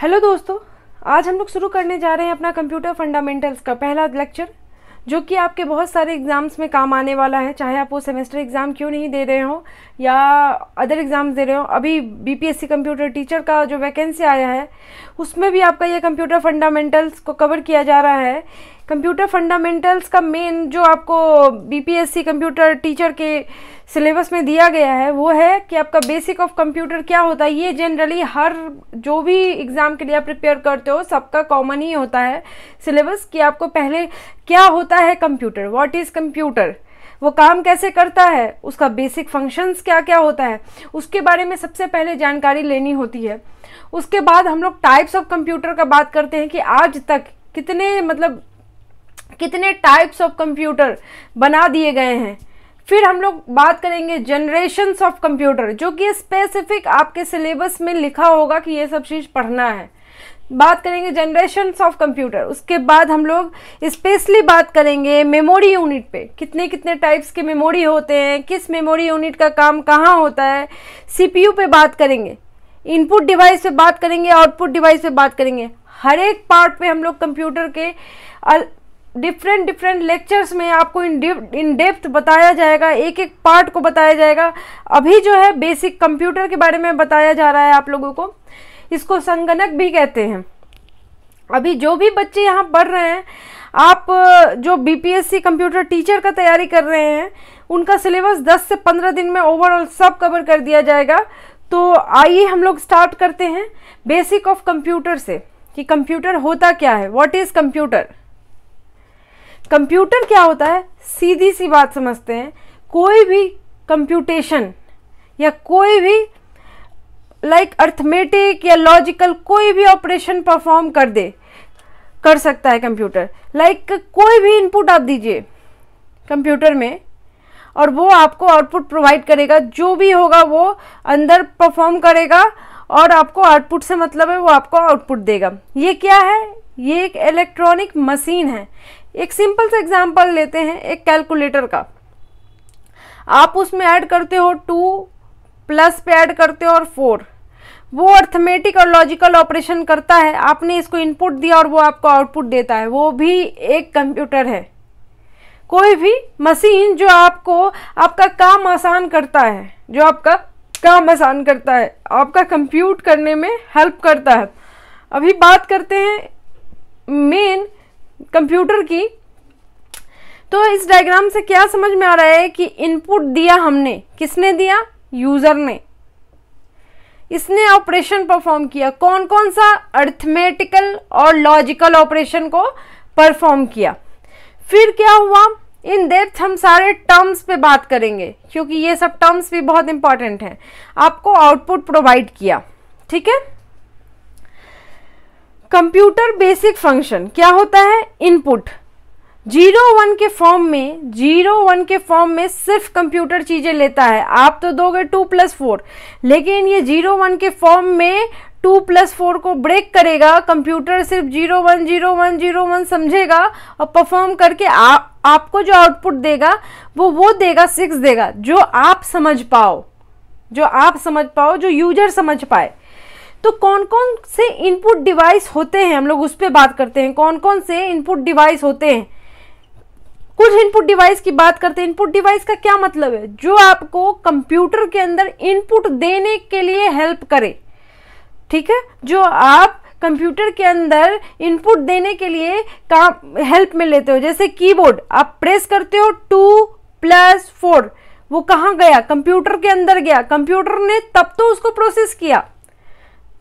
Hello दोस्तों, आज हम लोग शुरू करने जा रहे हैं अपना कंप्यूटर फंडामेंटल्स का पहला लेक्चर, जो कि आपके बहुत सारे एग्ज़ाम्स में काम आने वाला है। चाहे आप वो सेमेस्टर एग्ज़ाम क्यों नहीं दे रहे हो या अदर एग्ज़ाम्स दे रहे हो। अभी बीपीएससी कंप्यूटर टीचर का जो वैकेंसी आया है उसमें भी आपका ये कंप्यूटर फंडामेंटल्स को कवर किया जा रहा है। कंप्यूटर फंडामेंटल्स का मेन जो आपको बीपीएससी कंप्यूटर टीचर के सिलेबस में दिया गया है वो है कि आपका बेसिक ऑफ कंप्यूटर क्या होता है। ये जनरली हर जो भी एग्ज़ाम के लिए आप प्रिपेयर करते हो सबका कॉमन ही होता है सिलेबस, कि आपको पहले क्या होता है कंप्यूटर, व्हाट इज़ कंप्यूटर, वो काम कैसे करता है, उसका बेसिक फंक्शंस क्या क्या होता है, उसके बारे में सबसे पहले जानकारी लेनी होती है। उसके बाद हम लोग टाइप्स ऑफ कंप्यूटर का बात करते हैं कि आज तक कितने टाइप्स ऑफ कंप्यूटर बना दिए गए हैं। फिर हम लोग बात करेंगे जनरेशन्स ऑफ कंप्यूटर, जो कि स्पेसिफिक आपके सिलेबस में लिखा होगा कि ये सब चीज़ पढ़ना है। बात करेंगे जनरेशन्स ऑफ कंप्यूटर। उसके बाद हम लोग स्पेशली बात करेंगे मेमोरी यूनिट पे, कितने कितने टाइप्स के मेमोरी होते हैं, किस मेमोरी यूनिट का काम कहाँ होता है। सीपीयू पे बात करेंगे, इनपुट डिवाइस पे बात करेंगे, आउटपुट डिवाइस पे बात करेंगे। हर एक पार्ट पे हम लोग कंप्यूटर के डिफरेंट लेक्चर्स में आपको इन डेप्थ बताया जाएगा, एक एक पार्ट को बताया जाएगा। अभी जो है बेसिक कंप्यूटर के बारे में बताया जा रहा है आप लोगों को। इसको संगणक भी कहते हैं। अभी जो भी बच्चे यहाँ पढ़ रहे हैं, आप जो बीपीएससी कंप्यूटर टीचर का तैयारी कर रहे हैं, उनका सिलेबस 10 से 15 दिन में ओवरऑल सब कवर कर दिया जाएगा। तो आइए हम लोग स्टार्ट करते हैं बेसिक ऑफ कंप्यूटर से, कि कंप्यूटर होता क्या है, व्हाट इज़ कंप्यूटर। कंप्यूटर क्या होता है, सीधी सी बात समझते हैं। कोई भी कंप्यूटेशन या कोई भी अर्थमेटिक या लॉजिकल कोई भी ऑपरेशन परफॉर्म कर सकता है कंप्यूटर। कोई भी इनपुट आप दीजिए कंप्यूटर में और वो आपको आउटपुट प्रोवाइड करेगा। जो भी होगा वो अंदर परफॉर्म करेगा और आपको आउटपुट से मतलब है वो आपको आउटपुट देगा। ये क्या है, ये एक इलेक्ट्रॉनिक मशीन है। एक सिंपल सा एग्जांपल लेते हैं एक कैलकुलेटर का। आप उसमें ऐड करते हो 2 प्लस पे ऐड करते हो और 4, वो अर्थमेटिक और लॉजिकल ऑपरेशन करता है। आपने इसको इनपुट दिया और वो आपको आउटपुट देता है, वो भी एक कंप्यूटर है। कोई भी मशीन जो आपका काम आसान करता है, आपका कंप्यूट करने में हेल्प करता है। अभी बात करते हैं मेन कंप्यूटर की। तो इस डायग्राम से क्या समझ में आ रहा है कि इनपुट दिया हमने, किसने दिया, यूजर ने। इसने ऑपरेशन परफॉर्म किया, कौन कौन सा, अर्थमेटिकल और लॉजिकल ऑपरेशन को परफॉर्म किया। फिर क्या हुआ, इन डेप्थ हम सारे टर्म्स पे बात करेंगे, क्योंकि ये सब टर्म्स भी बहुत इंपॉर्टेंट हैं। आपको आउटपुट प्रोवाइड किया, ठीक है। कंप्यूटर बेसिक फंक्शन क्या होता है, इनपुट 0-1 के फॉर्म में सिर्फ कंप्यूटर चीजें लेता है। आप तो दोगे 2 + 4, लेकिन ये 0-1 के फॉर्म में 2 + 4 को ब्रेक करेगा। कंप्यूटर सिर्फ 0-1 समझेगा और परफॉर्म करके आपको जो आउटपुट देगा वो देगा 6 देगा, जो आप समझ पाओ, जो यूजर समझ पाए। तो कौन कौन से इनपुट डिवाइस होते हैं, हम लोग उस पर बात करते हैं। कौन कौन से इनपुट डिवाइस होते हैं, कुछ इनपुट डिवाइस की बात करते हैं। इनपुट डिवाइस का क्या मतलब है, जो आपको कंप्यूटर के अंदर इनपुट देने के लिए हेल्प करे, ठीक है। जो आप कंप्यूटर के अंदर इनपुट देने के लिए काम हेल्प में लेते हो। जैसे कीबोर्ड आप प्रेस करते हो 2 + 4, वो कहाँ गया, कंप्यूटर के अंदर गया, कंप्यूटर ने तब तो उसको प्रोसेस किया।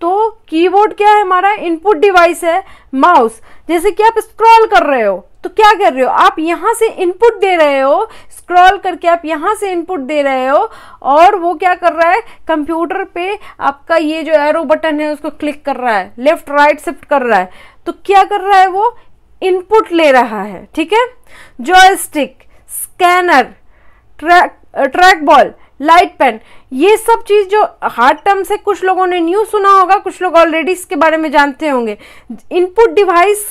तो कीबोर्ड क्या है, हमारा इनपुट डिवाइस है। माउस, जैसे कि आप स्क्रॉल कर रहे हो तो क्या कर रहे हो, आप यहां से इनपुट दे रहे हो, स्क्रॉल करके आप यहां से इनपुट दे रहे हो और वो क्या कर रहा है, कंप्यूटर पे आपका ये जो एरो बटन है उसको क्लिक कर रहा है, लेफ्ट राइट शिफ्ट कर रहा है। तो क्या कर रहा है, वो इनपुट ले रहा है, ठीक है। Joystick, scanner, track ball, light pen, ये सब चीज जो हार्ड टर्म से कुछ लोगों ने न्यू सुना होगा, कुछ लोग ऑलरेडी इसके बारे में जानते होंगे। इनपुट डिवाइस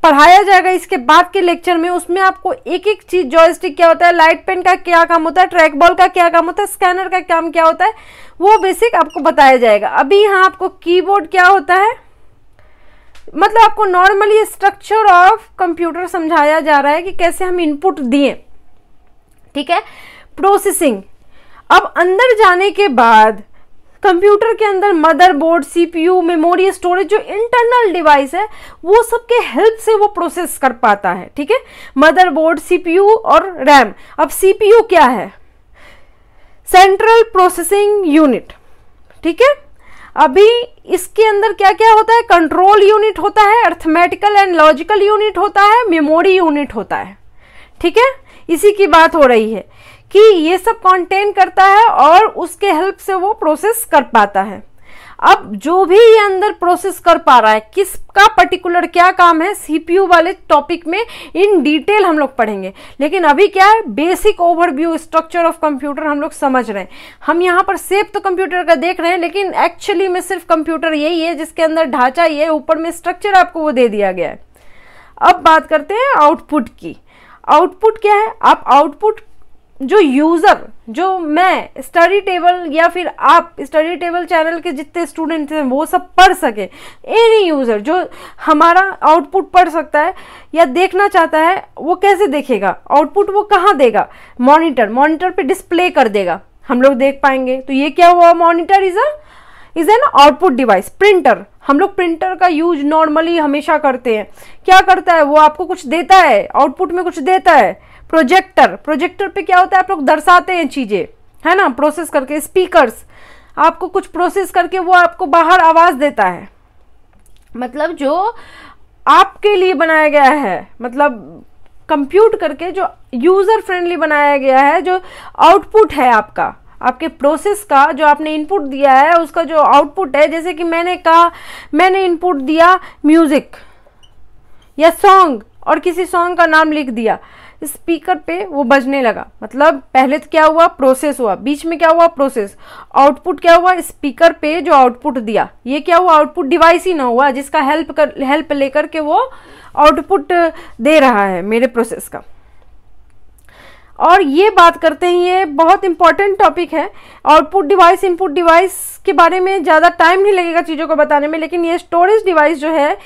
पढ़ाया जाएगा इसके बाद के लेक्चर में, उसमें आपको एक एक चीज, जॉयस्टिक क्या होता है, लाइट पेन का क्या काम होता है, ट्रैक बॉल का क्या काम होता है, स्कैनर का काम क्या होता है, वो बेसिक आपको बताया जाएगा। अभी यहाँ आपको कीबोर्ड क्या होता है, मतलब आपको नॉर्मली स्ट्रक्चर ऑफ कंप्यूटर समझाया जा रहा है कि कैसे हम इनपुट दिए, ठीक है। प्रोसेसिंग, अब अंदर जाने के बाद कंप्यूटर के अंदर मदरबोर्ड, सीपीयू, मेमोरी, स्टोरेज, जो इंटरनल डिवाइस है वो सबके हेल्प से वो प्रोसेस कर पाता है, ठीक है। मदरबोर्ड, सीपीयू और रैम। अब सीपीयू क्या है? सेंट्रल प्रोसेसिंग यूनिट, ठीक है। अभी इसके अंदर क्या क्या होता है? कंट्रोल यूनिट होता है, अर्थमेटिकल एंड लॉजिकल यूनिट होता है, मेमोरी यूनिट होता है, ठीक है। इसी की बात हो रही है कि ये सब कंटेन करता है और उसके हेल्प से वो प्रोसेस कर पाता है। अब जो भी ये अंदर प्रोसेस कर पा रहा है, किसका पर्टिकुलर क्या काम है, सीपीयू वाले टॉपिक में इन डिटेल हम लोग पढ़ेंगे। लेकिन अभी क्या है, basic overview structure of computer हम लोग समझ रहे हैं। हम यहाँ पर शेप तो कंप्यूटर का देख रहे हैं, लेकिन एक्चुअली में सिर्फ कंप्यूटर यही है जिसके अंदर ढांचा ये, ऊपर में स्ट्रक्चर आपको वो दे दिया गया है। अब बात करते हैं आउटपुट की। आउटपुट क्या है? आप आउटपुट जो यूजर, जो मैं स्टडी टेबल या फिर आप स्टडी टेबल चैनल के जितने स्टूडेंट हैं वो सब पढ़ सके, एनी यूजर जो हमारा आउटपुट पढ़ सकता है या देखना चाहता है, वो कैसे देखेगा? आउटपुट वो कहाँ देगा? मॉनिटर पे डिस्प्ले कर देगा, हम लोग देख पाएंगे। तो ये क्या हुआ? Monitor is an output device. Printer, हम लोग प्रिंटर का यूज नॉर्मली हमेशा करते हैं। क्या करता है वो? आपको कुछ देता है, आउटपुट में कुछ देता है। प्रोजेक्टर पे क्या होता है? आप लोग दर्शाते हैं चीजें, है ना, प्रोसेस करके। स्पीकर्स, आपको कुछ प्रोसेस करके वो आपको बाहर आवाज देता है। मतलब जो आपके लिए बनाया गया है, मतलब कंप्यूट करके जो यूजर फ्रेंडली बनाया गया है, जो आउटपुट है आपका, आपके प्रोसेस का जो आपने इनपुट दिया है उसका जो आउटपुट है। जैसे कि मैंने कहा, मैंने इनपुट दिया म्यूजिक या सॉन्ग और किसी सॉन्ग का नाम लिख दिया, स्पीकर पे वो बजने लगा। मतलब पहले तो क्या हुआ? प्रोसेस हुआ, बीच में क्या हुआ? प्रोसेस। आउटपुट क्या हुआ? स्पीकर पे जो आउटपुट दिया, ये क्या हुआ? आउटपुट डिवाइस ही ना हुआ जिसका हेल्प लेकर के वो आउटपुट दे रहा है मेरे प्रोसेस का। और ये बात करते हैं, ये बहुत इंपॉर्टेंट टॉपिक है। आउटपुट डिवाइस, इनपुट डिवाइस के बारे में ज़्यादा टाइम नहीं लगेगा चीज़ों को बताने में, लेकिन ये स्टोरेज डिवाइस जो है,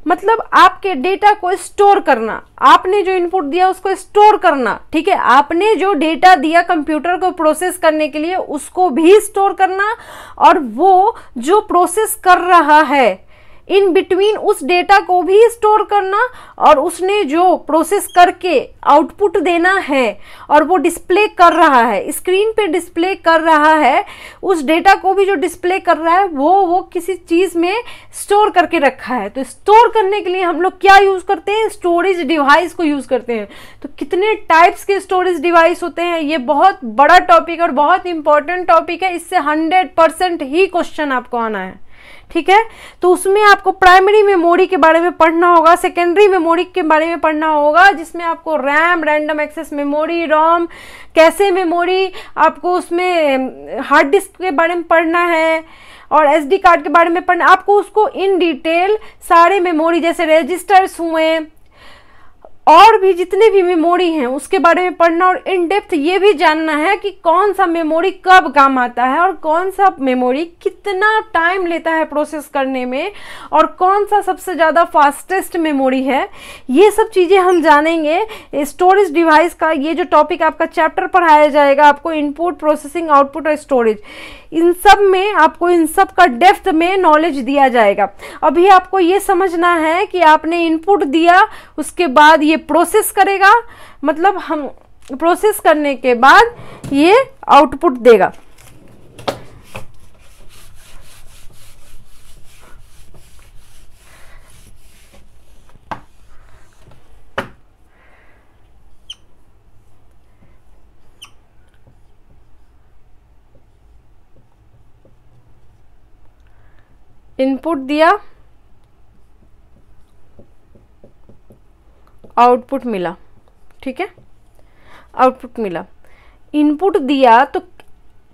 मतलब आपके डेटा को स्टोर करना, आपने जो इनपुट दिया उसको स्टोर करना, ठीक है। आपने जो डेटा दिया कंप्यूटर को प्रोसेस करने के लिए उसको भी स्टोर करना, और वो जो प्रोसेस कर रहा है इन बिटवीन उस डेटा को भी स्टोर करना, और उसने जो प्रोसेस करके आउटपुट देना है और वो डिस्प्ले कर रहा है, स्क्रीन पे डिस्प्ले कर रहा है, उस डेटा को भी जो डिस्प्ले कर रहा है वो किसी चीज में स्टोर करके रखा है। तो स्टोर करने के लिए हम लोग क्या यूज करते हैं? स्टोरेज डिवाइस को यूज करते हैं। तो कितने टाइप्स के स्टोरेज डिवाइस होते हैं, ये बहुत बड़ा टॉपिक और बहुत इंपॉर्टेंट टॉपिक है। इससे 100% ही क्वेश्चन आपको आना है, ठीक है। तो उसमें आपको प्राइमरी मेमोरी के बारे में पढ़ना होगा, सेकेंडरी मेमोरी के बारे में पढ़ना होगा, जिसमें आपको रैम, रैंडम एक्सेस मेमोरी, रोम, कैसे मेमोरी, आपको उसमें हार्ड डिस्क के बारे में पढ़ना है और एसडी कार्ड के बारे में पढ़ना। आपको उसको इन डिटेल सारे मेमोरी, जैसे रजिस्टर्स हुए और भी जितने भी मेमोरी हैं उसके बारे में पढ़ना, और इन डेप्थ ये भी जानना है कि कौन सा मेमोरी कब काम आता है और कौन सा मेमोरी कितना टाइम लेता है प्रोसेस करने में, और कौन सा सबसे ज़्यादा फास्टेस्ट मेमोरी है। ये सब चीज़ें हम जानेंगे। स्टोरेज डिवाइस का ये जो टॉपिक आपका चैप्टर पढ़ाया जाएगा आपको, इनपुट, प्रोसेसिंग, आउटपुट और स्टोरेज, इन सब में आपको इन सब का डेप्थ में नॉलेज दिया जाएगा। अभी आपको ये समझना है कि आपने इनपुट दिया, उसके बाद ये प्रोसेस करेगा, मतलब हम प्रोसेस करने के बाद ये आउटपुट देगा। इनपुट दिया, आउटपुट मिला, ठीक है, आउटपुट मिला। इनपुट दिया तो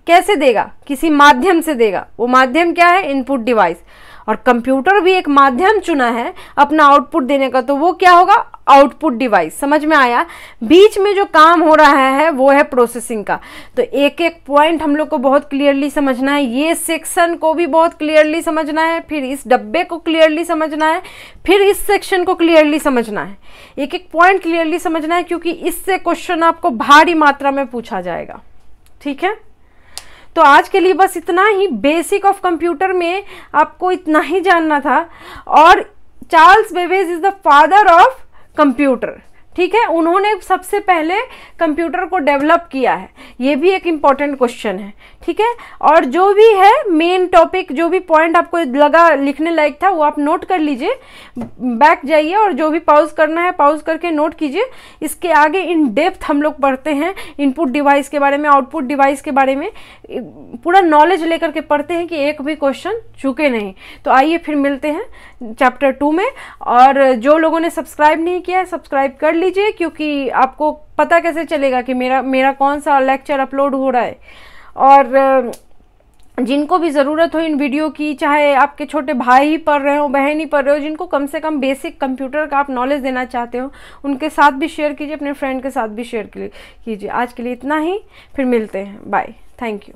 कैसे देगा? किसी माध्यम से देगा। वो माध्यम क्या है? Input device. और कंप्यूटर भी एक माध्यम चुना है अपना आउटपुट देने का, तो वो क्या होगा, आउटपुट डिवाइस। समझ में आया। बीच में जो काम हो रहा है वो है प्रोसेसिंग का। तो एक एक पॉइंट हम लोग को बहुत क्लियरली समझना है, ये सेक्शन को भी बहुत क्लियरली समझना है, फिर इस डब्बे को क्लियरली समझना है, फिर इस सेक्शन को क्लियरली समझना है। एक एक पॉइंट क्लियरली समझना है, क्योंकि इससे क्वेश्चन आपको भारी मात्रा में पूछा जाएगा। ठीक है, तो आज के लिए बस इतना ही। बेसिक ऑफ कंप्यूटर में आपको इतना ही जानना था। और Charles Babbage is the father of computer. ठीक है, उन्होंने सबसे पहले कंप्यूटर को डेवलप किया है, ये भी एक इम्पॉर्टेंट क्वेश्चन है। ठीक है, और जो भी है मेन टॉपिक, जो भी पॉइंट आपको लगा लिखने लायक था वो आप नोट कर लीजिए, बैक जाइए और जो भी पॉज करना है पॉज करके नोट कीजिए। इसके आगे इन डेप्थ हम लोग पढ़ते हैं, इनपुट डिवाइस के बारे में, आउटपुट डिवाइस के बारे में पूरा नॉलेज लेकर के पढ़ते हैं कि एक भी क्वेश्चन चूके नहीं। तो आइए फिर मिलते हैं चैप्टर 2 में। और जो लोगों ने सब्सक्राइब नहीं किया है सब्सक्राइब कर लीजिए, क्योंकि आपको पता कैसे चलेगा कि मेरा कौन सा लेक्चर अपलोड हो रहा है। और जिनको भी ज़रूरत हो इन वीडियो की, चाहे आपके छोटे भाई ही पढ़ रहे हो, बहन ही पढ़ रहे हो, जिनको कम से कम बेसिक कंप्यूटर का आप नॉलेज देना चाहते हो, उनके साथ भी शेयर कीजिए, अपने फ्रेंड के साथ भी शेयर कीजिए। आज के लिए इतना ही, फिर मिलते हैं, बाय, थैंक यू।